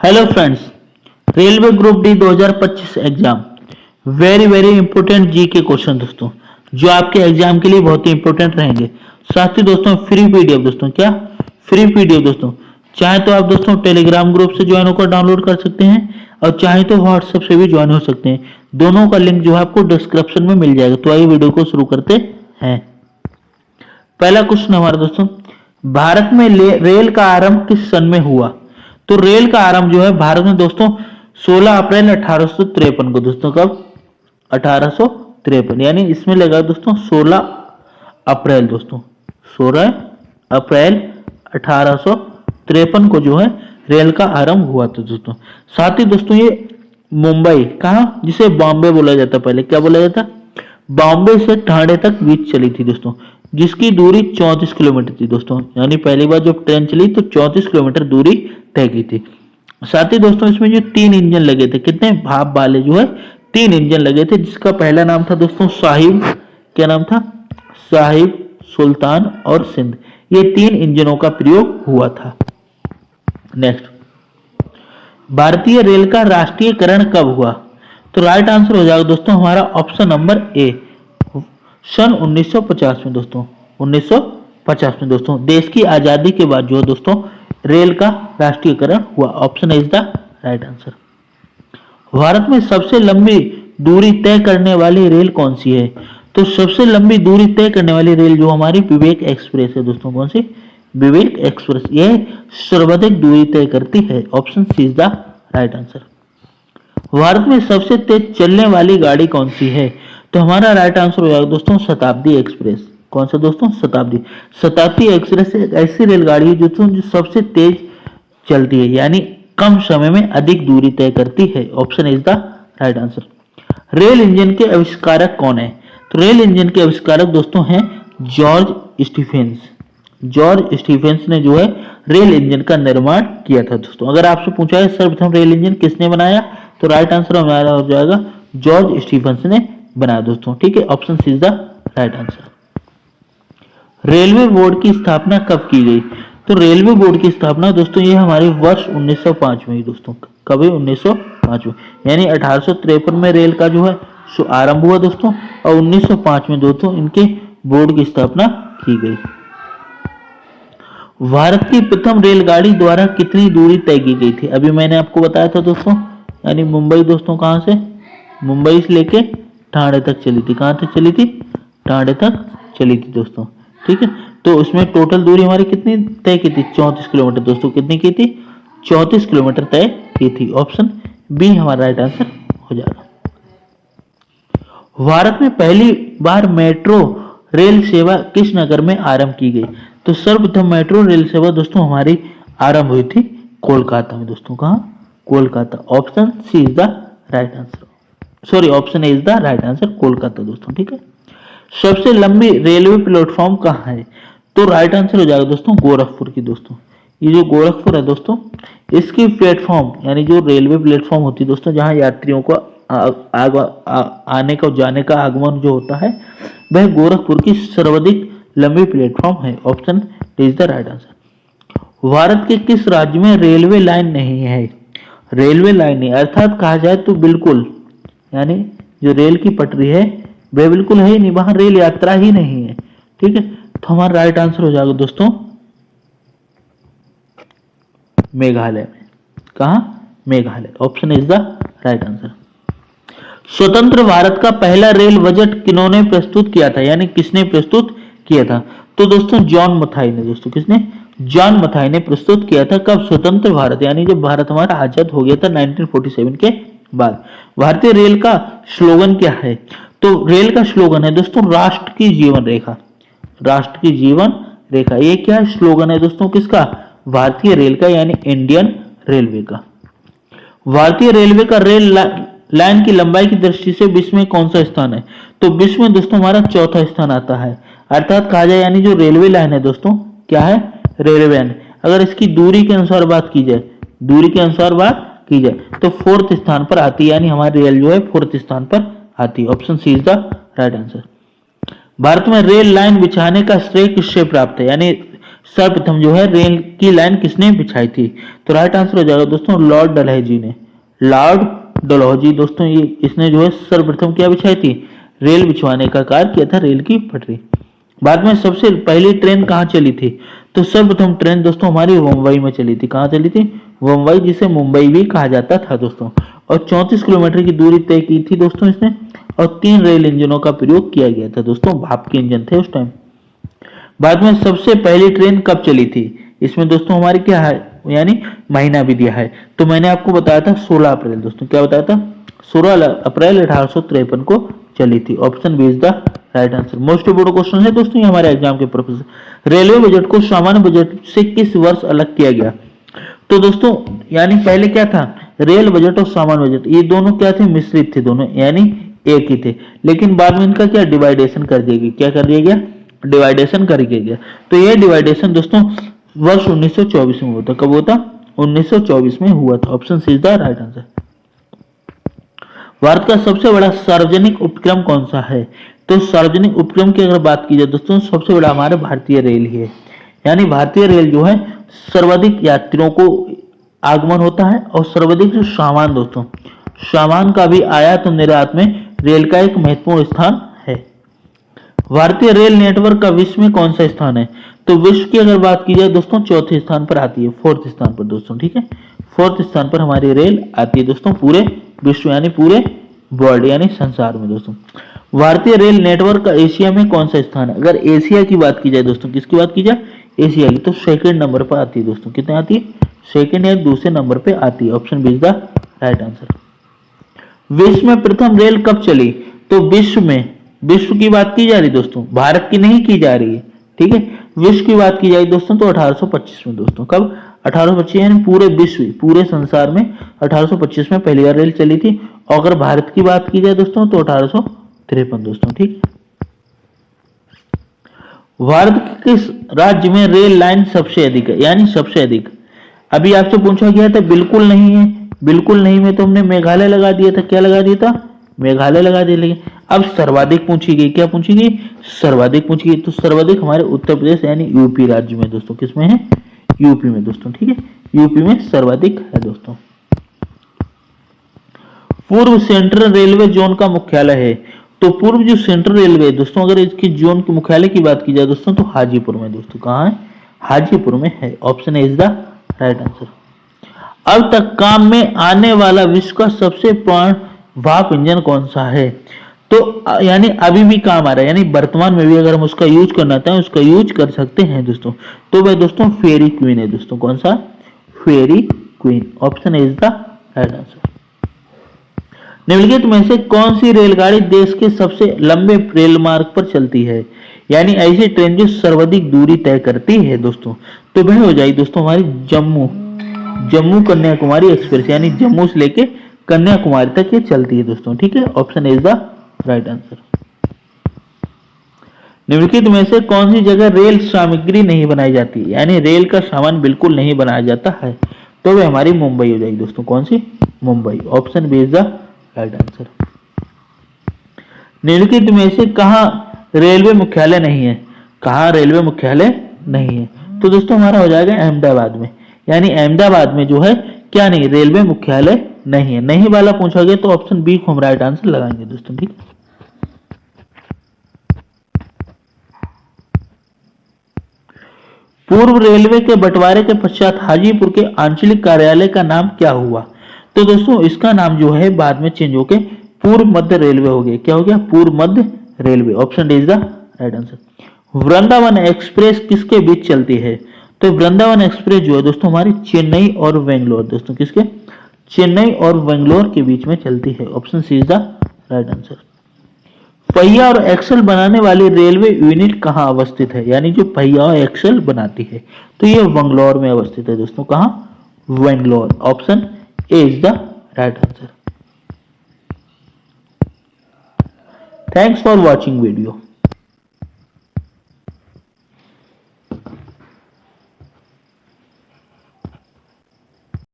Hello friends, railway group D 2025 exam very very important G K question दोस्तों, जो आपके exam के लिए बहुत ही इंपोर्टेंट रहेंगे। साथ ही दोस्तों फ्री पीडीएफ दोस्तों, क्या फ्री पीडीएफ दोस्तों, चाहे तो आप दोस्तों टेलीग्राम ग्रुप से ज्वाइन होकर डाउनलोड कर सकते हैं और चाहे तो व्हाट्सएप से भी ज्वाइन हो सकते हैं। दोनों का लिंक जो है आपको डिस्क्रिप्शन में मिल जाएगा। तो आइए वीडियो को शुरू करते हैं। पहला क्वेश्चन हमारा दोस्तों, भारत में रेल का आरंभ किस सन में हुआ? तो रेल का आरंभ जो है भारत में दोस्तों 16 अप्रैल 1853 को दोस्तों, कब? 1853, यानी इसमें लगा दोस्तों 16 अप्रैल दोस्तों, 16 अप्रैल 1853 को जो है रेल का आरंभ हुआ था दोस्तों। साथ ही दोस्तों ये मुंबई, कहा जिसे बॉम्बे बोला जाता, पहले क्या बोला जाता? बॉम्बे से ठाणे तक बीच चली थी दोस्तों, जिसकी दूरी 34 किलोमीटर थी दोस्तों। यानी पहली बार जब ट्रेन चली तो 34 किलोमीटर दूरी तय की थी। साथ ही दोस्तों इसमें जो 3 इंजन लगे थे, कितने भाप वाले जो है 3 इंजन लगे थे, जिसका पहला नाम था दोस्तों साहिब, क्या नाम था? साहिब, सुल्तान और सिंध। ये 3 इंजनों का प्रयोग हुआ था। नेक्स्ट, भारतीय रेल का राष्ट्रीयकरण कब हुआ? तो राइट आंसर हो जाएगा दोस्तों हमारा ऑप्शन नंबर ए, सन 1950 में दोस्तों, 1950 में दोस्तों। देश की आजादी के बाद जो है दोस्तों रेल का राष्ट्रीयकरण हुआ। Option is the right answer. Bharat में सबसे लंबी दूरी तय करने वाली रेल कौन सी है? तो सबसे लंबी दूरी तय करने वाली रेल जो हमारी विवेक एक्सप्रेस है दोस्तों। कौन सी? विवेक एक्सप्रेस। यह सर्वाधिक दूरी तय करती है। Option C is the right answer. Bharat में सबसे तेज चलने वाली गाड़ी कौन सी है? तो हमारा राइट आंसर हो जाएगा दोस्तों शताब्दी एक्सप्रेस। कौन सा दोस्तों? शताब्दी। शताब्दी एक्सप्रेस एक ऐसी रेलगाड़ी है जो सबसे तेज चलती है, यानी कम समय में अधिक दूरी तय करती है। Option is the right answer. Rail engine के आविष्कारक कौन है? तो रेल इंजन के आविष्कारक दोस्तों हैं जॉर्ज स्टीफेंस। जॉर्ज स्टीफेंस ने जो है रेल इंजन का निर्माण किया था दोस्तों। अगर आपसे पूछा है सर्वप्रथम रेल इंजन किसने बनाया, तो राइट आंसर हमारा हो जाएगा जॉर्ज स्टीफेंस ने बनाया दोस्तों। ठीक है, option C is the right answer. Railway board की स्थापना कब की गई? तो रेलवे बोर्ड की स्थापना दोस्तों ये हमारे वर्ष 1905 में ही दोस्तों। कब? 1905 में, यानी 1853 में रेल का जो है आरंभ हुआ दोस्तों, और 1905 में दोस्तों इनके बोर्ड की स्थापना की गई। भारत की प्रथम रेलगाड़ी द्वारा कितनी दूरी तय की गई थी? अभी मैंने आपको बताया था दोस्तों, यानी मुंबई दोस्तों, कहां से? मुंबई से लेके ठाणे तक चली थी। कहां तक चली थी? ठाणे तक चली थी दोस्तों। ठीक है, तो उसमें टोटल दूरी हमारी कितनी तय की थी? 34 किलोमीटर दोस्तों। कितनी की थी? 34 किलोमीटर तय की थी। ऑप्शन बी हमारा राइट आंसर हो जाएगा। भारत में पहली बार मेट्रो रेल सेवा किस नगर में आरंभ की गई? तो सर्वप्रथम मेट्रो रेल सेवा दोस्तों हमारी आरंभ हुई थी कोलकाता में दोस्तों। कहां? Kolkata. Option C is the right answer, sorry option A is the right answer, Kolkata दोस्तों। ठीक है, सबसे लंबी रेलवे प्लेटफॉर्म कहाँ है? तो राइट आंसर हो जाएगा दोस्तों गोरखपुर की दोस्तों। ये जो गोरखपुर है दोस्तों, इसकी प्लेटफॉर्म यानी जो रेलवे प्लेटफॉर्म होती है दोस्तों, जहां यात्रियों को आने का जाने का आगमन जो होता है, वह गोरखपुर की सर्वाधिक लंबी प्लेटफॉर्म है। Option is the right answer. Bharat के किस राज्य में रेलवे लाइन नहीं है? रेलवे लाइन नहीं, अर्थात कहा जाए तो बिल्कुल, यानी जो रेल की पटरी है वह बिल्कुल है ही नहीं, वहां रेल यात्रा ही नहीं है। ठीक है, तो हमारा राइट आंसर हो जाएगा दोस्तों मेघालय में। कहा? Meghalaya. Option is the right answer. स्वतंत्र भारत का पहला रेल बजट किन्होंने प्रस्तुत किया था, यानी किसने प्रस्तुत किया था? तो दोस्तों जॉन मथाई ने दोस्तों। किसने? जॉन मथाई ने प्रस्तुत किया था। कब? स्वतंत्र भारत, यानी जब भारत हमारा आजाद हो गया था 1947 के बाद। भारतीय रेल का स्लोगन क्या है? तो रेल का स्लोगन है दोस्तों राष्ट्र की जीवन रेखा। राष्ट्र की जीवन रेखा, ये क्या स्लोगन है दोस्तों? किसका? भारतीय रेल का, यानी इंडियन रेलवे का। भारतीय रेलवे का रेल लाइन की लंबाई की दृष्टि से विश्व में कौन सा स्थान है? तो विश्व में दोस्तों हमारा चौथा स्थान आता है। अर्थात कहा जाए, यानी जो रेलवे लाइन है दोस्तों, क्या है? Railway line. अगर इसकी दूरी के अनुसार बात की जाए, दूरी के अनुसार बात की जाए तो 4th स्थान पर आती है, यानी हमारी रेल जो है 4th स्थान पर आती है। Option C is the right answer. Bharat में रेल लाइन बिछाने का श्रेय किससे प्राप्त है? यानी सर्वप्रथम जो है रेल की लाइन किसने बिछाई थी? तो राइट आंसर हो जाएगा दोस्तों लॉर्ड डलहौजी ने। लॉर्ड डलहौजी दोस्तों ये इसने जो है सर्वप्रथम क्या बिछाई थी? रेल बिछवाने का कार्य किया था, रेल की पटरी। बाद में सबसे पहली ट्रेन कहाँ चली थी? तो सर्वप्रथम ट्रेन दोस्तों हमारी मुंबई में चली थी। कहाँ चली थी? मुंबई, जिसे मुंबई भी कहा जाता था दोस्तों। और 34 किलोमीटर की दूरी तय की थी दोस्तों इसने। और 3 रेल इंजनों का प्रयोग किया गया था दोस्तों, भाप के इंजन थे उस टाइम। बाद में सबसे पहली ट्रेन कब चली थी? इसमें दोस्तों हमारी क्या है, यानी महीना भी दिया है। तो मैंने आपको बताया था 16 अप्रैल दोस्तों। क्या बताया था? 16 अप्रैल 1853 को चली थी। Option B is the right answer. Most important question है दोस्तों ये हमारे एग्जाम के पर्पज से। रेलवे बजट को सामान्य बजट से किस वर्ष अलग किया गया? तो दोस्तों यानी पहले क्या था, रेल बजट और सामान्य बजट ये दोनों क्या थे? मिश्रित थे दोनों, यानी एक ही थे। लेकिन बाद में इनका क्या डिवाइडेशन कर दिया गया। क्या कर दिया गया? डिवाइडेशन कर दिया गया। तो ये डिवाइडेशन दोस्तों वर्ष 1924 में हुआ था। कब हुआ था? 1924 में हुआ था। Option C is the right answer. Bharat का सबसे बड़ा सार्वजनिक उपक्रम कौन सा है? तो सार्वजनिक उपक्रम की अगर बात की जाए दोस्तों, सबसे बड़ा हमारा भारतीय रेल ही है। यानी भारतीय रेल जो है सर्वाधिक यात्रियों को आगमन होता है और सर्वाधिक जो सामान दोस्तों, सामान का भी आयात और निर्यात में रेल का एक महत्वपूर्ण स्थान है। भारतीय रेल नेटवर्क का विश्व में कौन सा स्थान है? तो विश्व की अगर बात की जाए दोस्तों चौथे स्थान पर आती है, फोर्थ स्थान पर दोस्तों। ठीक है, फोर्थ स्थान पर हमारी रेल आती है दोस्तों पूरे विश्व यानी पूरे वर्ल्ड यानी संसार में दोस्तों। भारतीय रेल नेटवर्क का एशिया में कौन सा स्थान है? अगर एशिया की बात की जाए दोस्तों, किसकी बात की जाए? एशिया की, तो सेकंड नंबर पर आती है दोस्तों। कितने आती है? सेकंड या दूसरे नंबर पे आती है। Option B is the right answer. विश्व में प्रथम रेल कब चली? तो विश्व की बात की जा रही दोस्तों, भारत की नहीं की जा रही है। ठीक है, विश्व की बात की जाए दोस्तों तो 1825 में दोस्तों। कब? 1825 यानी पूरे विश्व, पूरे संसार में 1825 में पहली बार रेल चली थी। और अगर भारत की बात की जाए दोस्तों तो 1853 दोस्तों। ठीक, भारत के किस राज्य में रेल लाइन सबसे अधिक है? यानी सबसे अधिक। अभी आपसे पूछा गया था बिल्कुल नहीं है, बिल्कुल नहीं में तो हमने मेघालय लगा दिया था। क्या लगा दिया था? मेघालय लगा दिया। लेकिन अब सर्वाधिक पूछी गई, क्या पूछी गई? सर्वाधिक पूछी गई। तो सर्वाधिक हमारे उत्तर प्रदेश यानी यूपी राज्य में दोस्तों। किसमें है? यूपी में दोस्तों। ठीक है, यूपी में सर्वाधिक है दोस्तों। पूर्व सेंट्रल रेलवे जोन का मुख्यालय है। तो पूर्व जो सेंट्रल रेलवे दोस्तों, अगर इसकी जोन के मुख्यालय की बात की जाए दोस्तों तो हाजीपुर में दोस्तों। कहाँ है? हाजीपुर में है। Option A is the right answer. अब तक काम में आने वाला विश्व का सबसे पुराना भाप इंजन कौन सा है? तो यानी अभी भी काम आ रहा है, यानी वर्तमान में भी अगर हम उसका यूज करना चाहें उसका यूज कर सकते हैं दोस्तों। तो वह दोस्तों फेरी क्वीन है दोस्तों। कौन सा? Fairy Queen. Option A is the right answer. निम्नलिखित में से कौन सी रेलगाड़ी देश के सबसे लंबे रेल मार्ग पर चलती है? यानी ऐसी ट्रेन जो सर्वाधिक दूरी तय करती है दोस्तों। तो वह हो जाएगी दोस्तों हमारी जम्मू कन्याकुमारी एक्सप्रेस, यानी जम्मू से लेके कन्याकुमारी तक ये चलती है दोस्तों। ठीक है, option is the right answer. निम्नलिखित में से कौन सी जगह रेल सामग्री नहीं बनाई जाती, यानी रेल का सामान बिल्कुल नहीं बनाया जाता है? तो वह हमारी मुंबई हो जाएगी दोस्तों। कौन सी? Mumbai. Option B is the right answer. निम्नलिखित में से कहाँ रेलवे मुख्यालय नहीं है? कहाँ रेलवे मुख्यालय नहीं है? तो दोस्तों हमारा हो जाएगा अहमदाबाद में। यानी अहमदाबाद में जो है क्या नहीं, रेलवे मुख्यालय नहीं है। नहीं वाला पूछा गया तो ऑप्शन बी को हम राइट आंसर लगाएंगे दोस्तों। ठीक, पूर्व रेलवे के बंटवारे के पश्चात हाजीपुर के आंचलिक कार्यालय का नाम क्या हुआ? तो दोस्तों इसका नाम जो है बाद में चेंज होके पूर्व मध्य रेलवे हो गया। क्या हो गया? पूर्व मध्य railway. Option D is the right answer. Vrindavan express किसके बीच चलती है? तो वृंदावन एक्सप्रेस जो है दोस्तों हमारी चेन्नई और बेंगलोर दोस्तों, किसके? चेन्नई और बेंगलोर के बीच में चलती है। Option C is the right answer. पहिया और एक्सल बनाने वाली रेलवे यूनिट कहाँ अवस्थित है? यानी जो पहिया और एक्सल बनाती है, तो ये बेंगलोर में अवस्थित है दोस्तों। कहाँ? Bangalore. Option A is the right answer. Thanks for watching video.